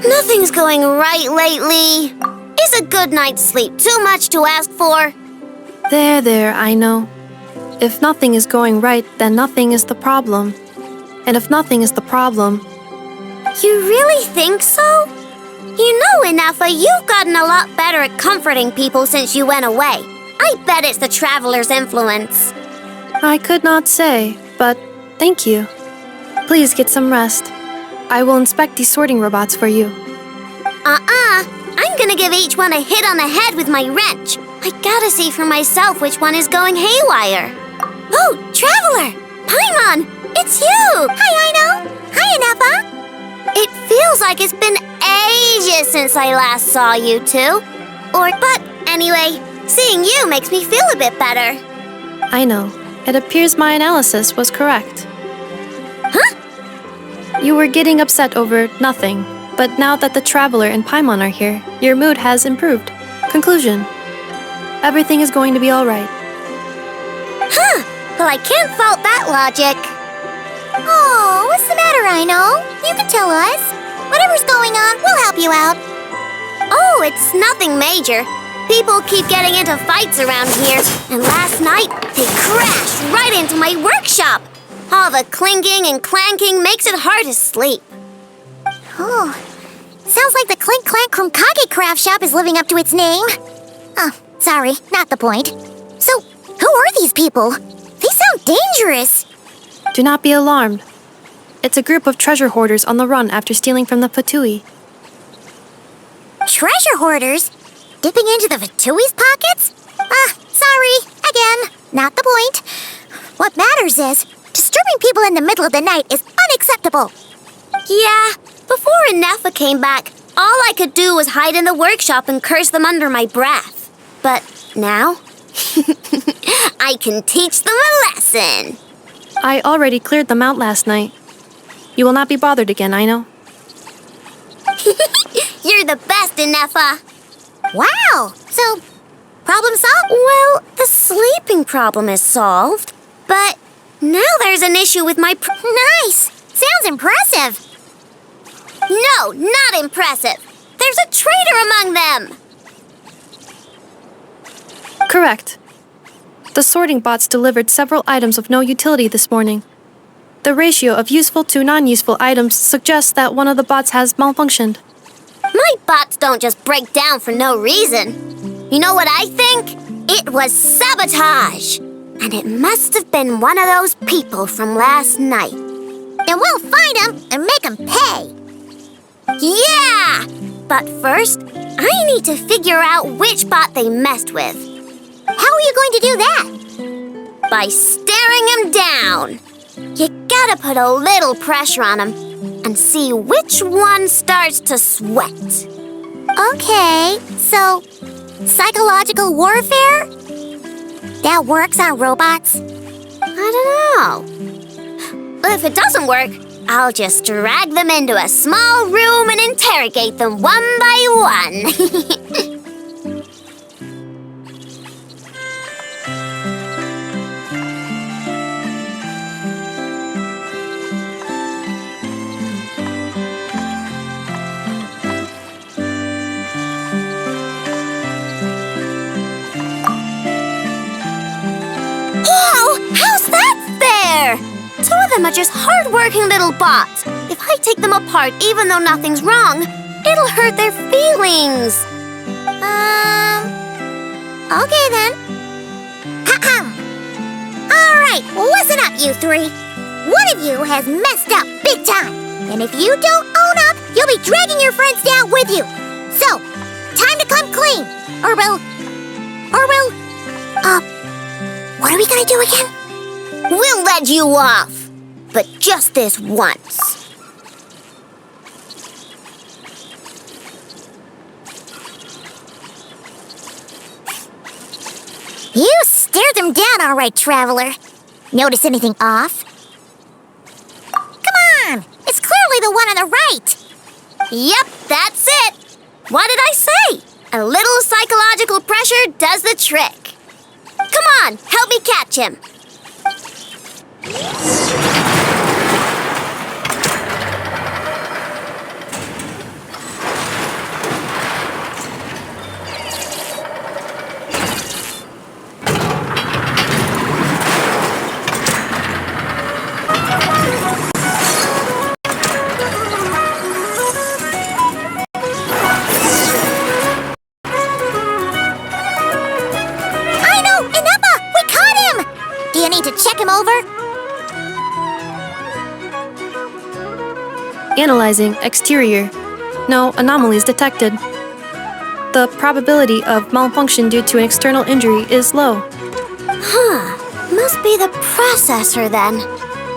Nothing's going right lately. Is a good night's sleep too much to ask for? There, I know. If nothing is going right, then nothing is the problem. And if nothing is the problem... You really think so? You know, Inafa, you've gotten a lot better at comforting people since you went away. I bet it's the Traveler's influence. I could not say, but thank you. Please get some rest. I will inspect these sorting robots for you. I'm gonna give each one a hit on the head with my wrench. I gotta see for myself which one is going haywire. Oh, Traveler! Paimon! It's you! Hi, Aino! Hi, Inafa! It feels like it's been ages since I last saw you two. But anyway, seeing you makes me feel a bit better. I know. It appears my analysis was correct. Huh? You were getting upset over nothing, but now that the Traveler and Paimon are here, your mood has improved. Conclusion. Everything is going to be all right. Huh. Well, I can't fault that logic. Oh, what's the matter, Aino? You can tell us. Whatever's going on, we'll help you out. Oh, it's nothing major. People keep getting into fights around here, and last night, they crashed right into my workshop. All the clinking and clanking makes it hard to sleep. Oh, sounds like the Clink Clank Krumkage craft shop is living up to its name. Oh, sorry, not the point. So, who are these people? They sound dangerous. Do not be alarmed. It's a group of treasure hoarders on the run after stealing from the Fatui. Treasure hoarders? Dipping into the Fatui's pockets? Sorry, again, not the point. What matters is, disturbing people in the middle of the night is unacceptable. Yeah, before Inafa came back, all I could do was hide in the workshop and curse them under my breath. But now, I can teach them a lesson. I already cleared them out last night. You will not be bothered again, I know. You're the best, Inafa. Wow, so problem solved? Well, the sleeping problem is solved, but now there's an issue with my Nice! Sounds impressive. No, not impressive. There's a traitor among them. Correct. The sorting bots delivered several items of no utility this morning. The ratio of useful to non-useful items suggests that one of the bots has malfunctioned. My bots don't just break down for no reason. You know what I think? It was sabotage. And it must have been one of those people from last night. And we'll find them and make them pay. Yeah! But first, I need to figure out which bot they messed with. How are you going to do that? By staring him down. You gotta put a little pressure on him and see which one starts to sweat. Okay, so psychological warfare? That works on robots? I don't know. If it doesn't work, I'll just drag them into a small room and interrogate them one by one. How's that fair? Two of them are just hard-working little bots. If I take them apart, even though nothing's wrong, it'll hurt their feelings. Okay then. All right, listen up, you three. One of you has messed up big time. And if you don't own up, you'll be dragging your friends down with you. So, time to come clean. Or we'll... What are we gonna do again? We'll let you off, but just this once. You stared them down all right, Traveler. Notice anything off? Come on! It's clearly the one on the right! Yep, that's it! What did I say? A little psychological pressure does the trick. Come on, help me catch him. Check him over? Analyzing exterior. No anomalies detected. The probability of malfunction due to an external injury is low. Huh. Must be the processor then.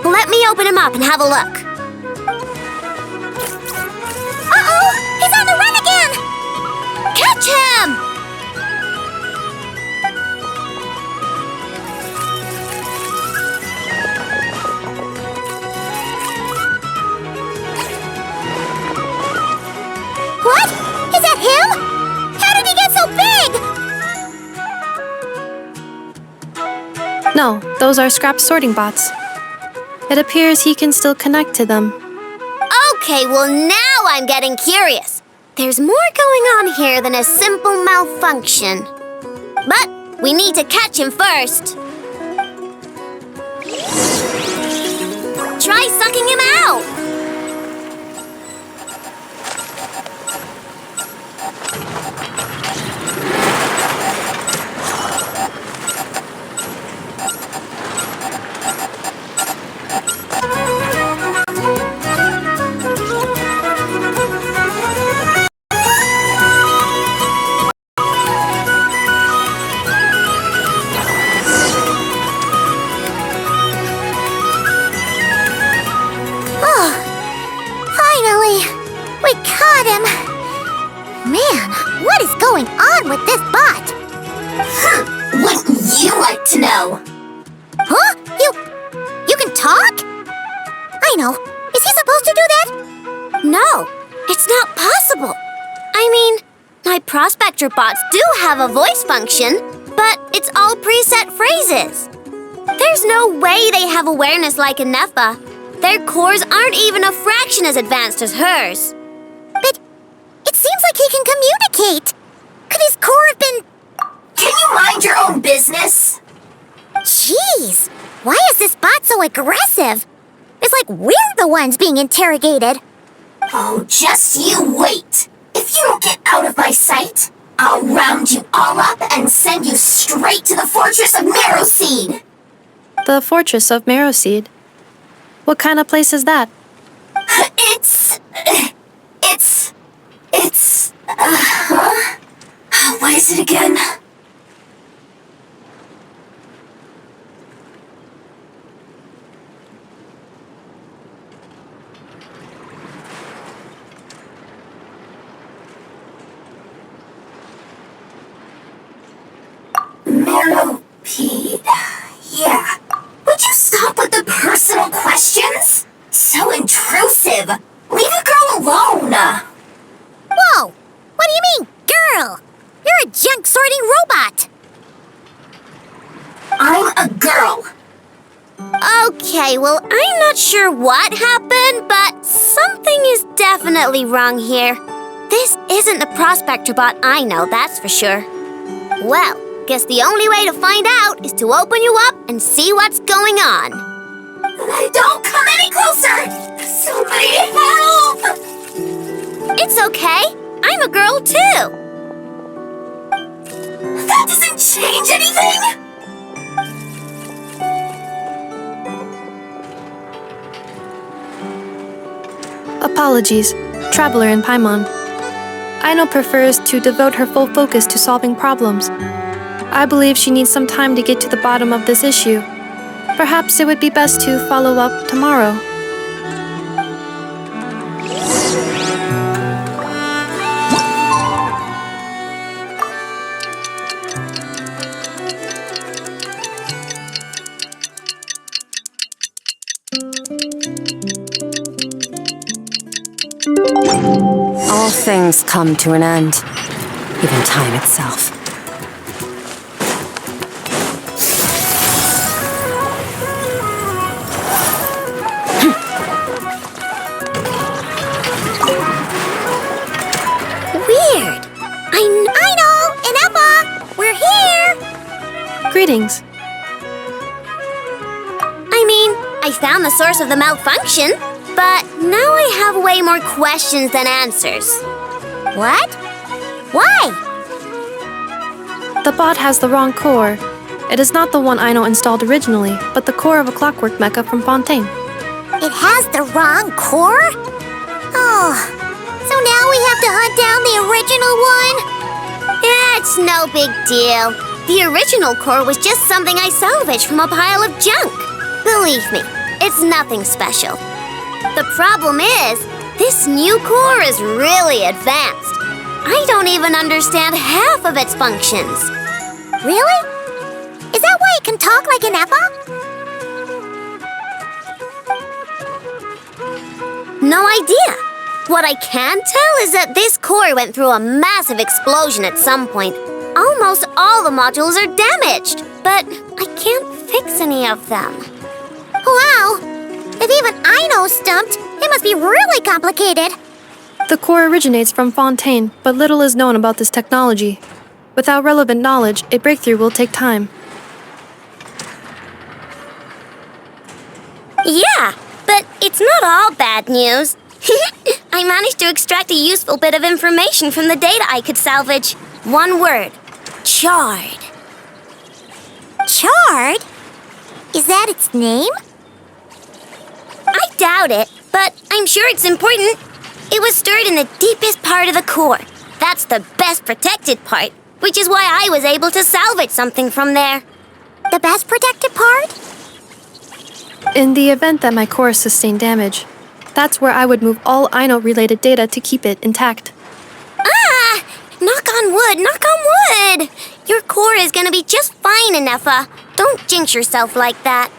Let me open him up and have a look. Uh-oh! He's on the run again! Catch him! What? Is that him? How did he get so big? No, those are scrap sorting bots. It appears he can still connect to them. Okay, well now I'm getting curious. There's more going on here than a simple malfunction. But we need to catch him first. Try sucking him out. What is going on with this bot? Wouldn't you like to know? Huh? You can talk? I know. Is he supposed to do that? No, it's not possible. I mean, my prospector bots do have a voice function, but it's all preset phrases. There's no way they have awareness like a Nepha. Their cores aren't even a fraction as advanced as hers. But it seems like he can communicate. Could his core have been... Can you mind your own business? Jeez, why is this bot so aggressive? It's like we're the ones being interrogated. Oh, just you wait. If you don't get out of my sight, I'll round you all up and send you straight to the Fortress of Marrowseed. The Fortress of Marrowseed? What kind of place is that? What is it again? Marrowseed. Yeah. Would you stop with the personal questions? So intrusive. Leave a girl alone. Whoa! What do you mean, girl? You're a junk sorting robot. I'm a girl. Okay, well, I'm not sure what happened, but something is definitely wrong here. This isn't the prospector bot I know, that's for sure. Well, guess the only way to find out is to open you up and see what's going on. Don't come any closer! Somebody help! It's okay. I'm a girl too. That doesn't change anything! Apologies, Traveler in Paimon. Aino prefers to devote her full focus to solving problems. I believe she needs some time to get to the bottom of this issue. Perhaps it would be best to follow up tomorrow. All things come to an end, even time itself. I found the source of the malfunction, but now I have way more questions than answers. What? Why? The bot has the wrong core. It is not the one Aino installed originally, but the core of a clockwork mecha from Fontaine. It has the wrong core? Oh, so now we have to hunt down the original one? It's no big deal. The original core was just something I salvaged from a pile of junk. Believe me, it's nothing special. The problem is, this new core is really advanced. I don't even understand half of its functions. Really? Is that why it can talk like an Appa? No idea. What I can tell is that this core went through a massive explosion at some point. Almost all the modules are damaged, but I can't fix any of them. Wow! If even Aino's stumped, it must be really complicated. The core originates from Fontaine, but little is known about this technology. Without relevant knowledge, a breakthrough will take time. Yeah, but it's not all bad news. I managed to extract a useful bit of information from the data I could salvage. One word. Charred. Charred? Is that its name? I doubt it, but I'm sure it's important. It was stored in the deepest part of the core. That's the best protected part, which is why I was able to salvage something from there. The best protected part? In the event that my core sustained damage, that's where I would move all Aino-related data to keep it intact. Ah! Knock on wood, knock on wood! Your core is gonna be just fine, Inefa. Don't jinx yourself like that.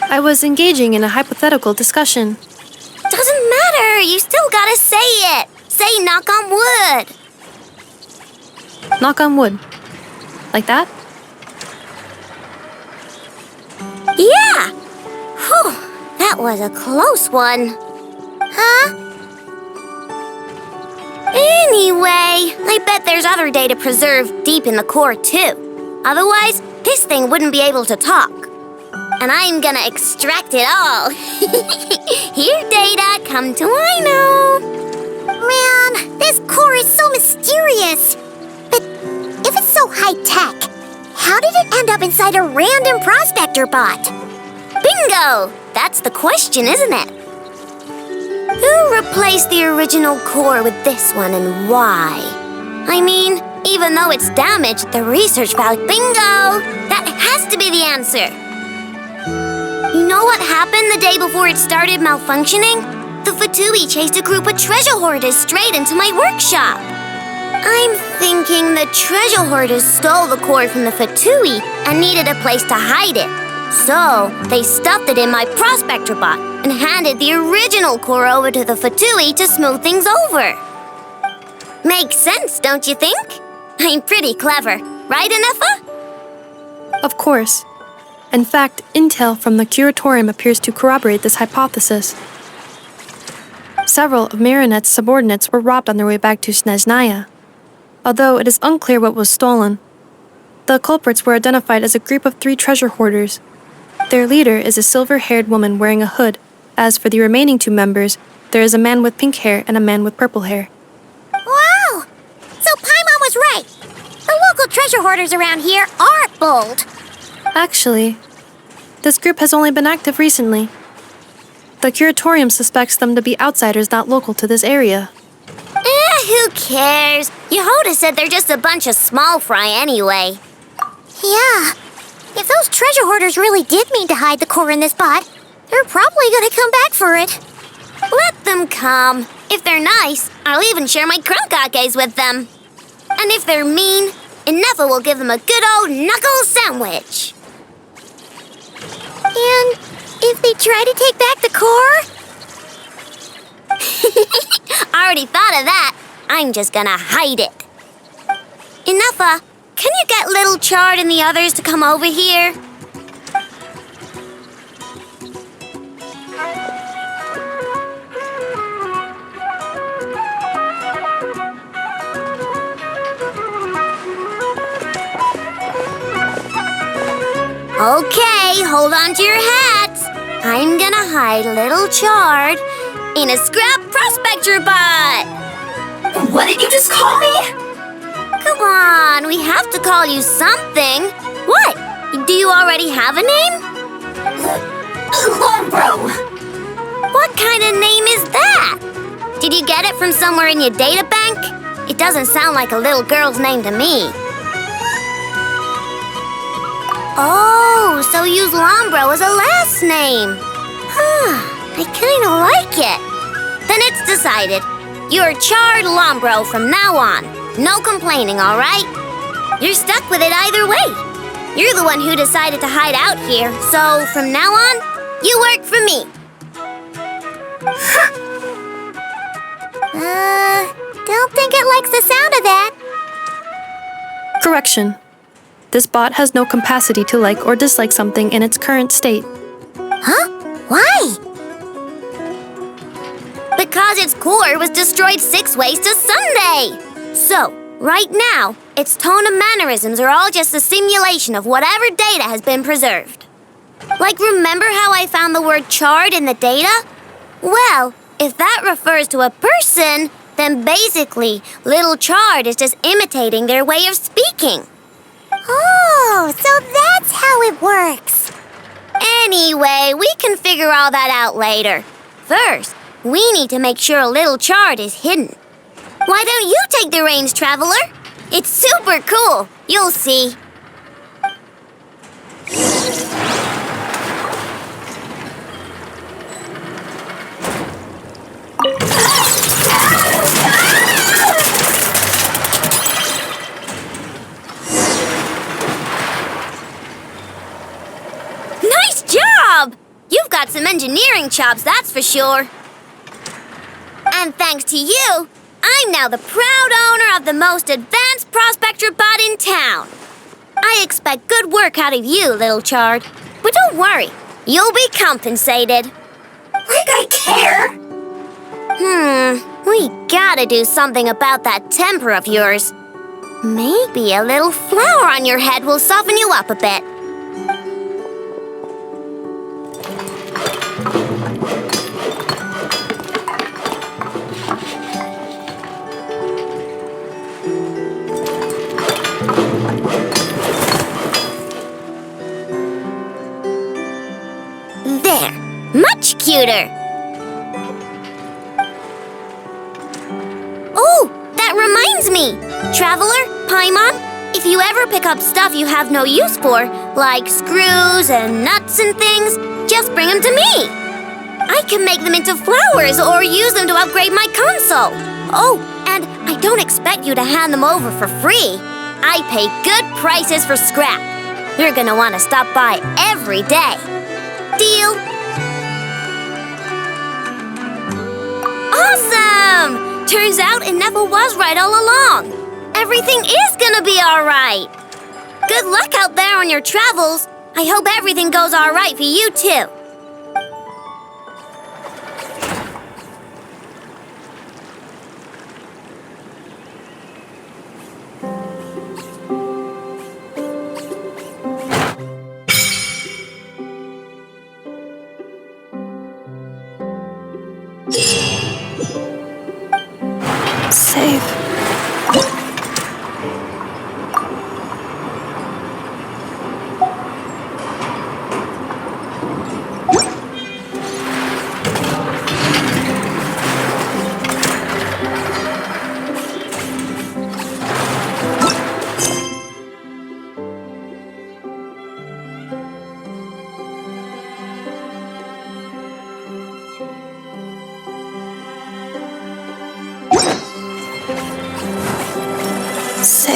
I was engaging in a hypothetical discussion. Doesn't matter, you still gotta say it. Say knock on wood. Knock on wood. Like that? Yeah! Whew, that was a close one. Huh? Anyway, I bet there's other data preserved deep in the core too. Otherwise, this thing wouldn't be able to talk. And I'm gonna extract it all. Here, data, come to Aino. Man, this core is so mysterious. But if it's so high-tech, how did it end up inside a random prospector bot? Bingo! That's the question, isn't it? Who replaced the original core with this one and why? I mean, even though it's damaged, the research value... Bingo! That has to be the answer. You know what happened the day before it started malfunctioning? The Fatui chased a group of treasure hoarders straight into my workshop. I'm thinking the treasure hoarders stole the core from the Fatui and needed a place to hide it. So, they stuffed it in my prospector bot and handed the original core over to the Fatui to smooth things over. Makes sense, don't you think? I'm pretty clever, right, Inefa? Of course. In fact, intel from the curatorium appears to corroborate this hypothesis. Several of Marinette's subordinates were robbed on their way back to Snezhnaya. Although it is unclear what was stolen, the culprits were identified as a group of 3 treasure hoarders. Their leader is a silver-haired woman wearing a hood. As for the remaining 2 members, there is a man with pink hair and a man with purple hair. Wow! So Paimon was right. The local treasure hoarders around here aren't bold. Actually, this group has only been active recently. The curatorium suspects them to be outsiders not local to this area. Who cares? Yehoda said they're just a bunch of small fry anyway. Yeah. If those treasure hoarders really did mean to hide the core in this bot, they're probably gonna come back for it. Let them come. If they're nice, I'll even share my crankakes with them. And if they're mean, Inefa will give them a good old knuckle sandwich. And if they try to take back the core? I already thought of that. I'm just gonna hide it. Inefa, can you get Little Chard and the others to come over here? Okay, hold on to your hats. I'm gonna hide Little Chard in a scrap prospector bot. What did you just call me? Come on, we have to call you something. What? Do you already have a name? Lombro. What kind of name is that? Did you get it from somewhere in your data bank? It doesn't sound like a little girl's name to me. Oh, so you use Lombro as a last name. I kind of like it. Then it's decided. You're Chard Lombro from now on. No complaining, all right? You're stuck with it either way. You're the one who decided to hide out here, so from now on, you work for me. Don't think it likes the sound of that. Correction. This bot has no capacity to like or dislike something in its current state. Huh? Why? Because its core was destroyed 6 ways to Sunday. So, right now, its tone and mannerisms are all just a simulation of whatever data has been preserved. Like, remember how I found the word chard in the data? Well, if that refers to a person, then basically, Little Chard is just imitating their way of speaking. Oh, so that's how it works. Anyway, we can figure all that out later. First, we need to make sure Little Chard is hidden. Why don't you take the reins, Traveler? It's super cool. You'll see. Nice job! You've got some engineering chops, that's for sure. And thanks to you, I'm now the proud owner of the most advanced prospector bot in town. I expect good work out of you, Little Chard. But don't worry, you'll be compensated. Like I care. We gotta do something about that temper of yours. Maybe a little flour on your head will soften you up a bit. There, much cuter. Oh, that reminds me. Traveler, Paimon, if you ever pick up stuff you have no use for, like screws and nuts and things, just bring them to me. I can make them into flowers or use them to upgrade my console. Oh, and I don't expect you to hand them over for free. I pay good prices for scrap. You're gonna want to stop by every day. Deal? Awesome! Turns out Ineffa was right all along. Everything is gonna be all right. Good luck out there on your travels. I hope everything goes all right for you, too. Save. Save.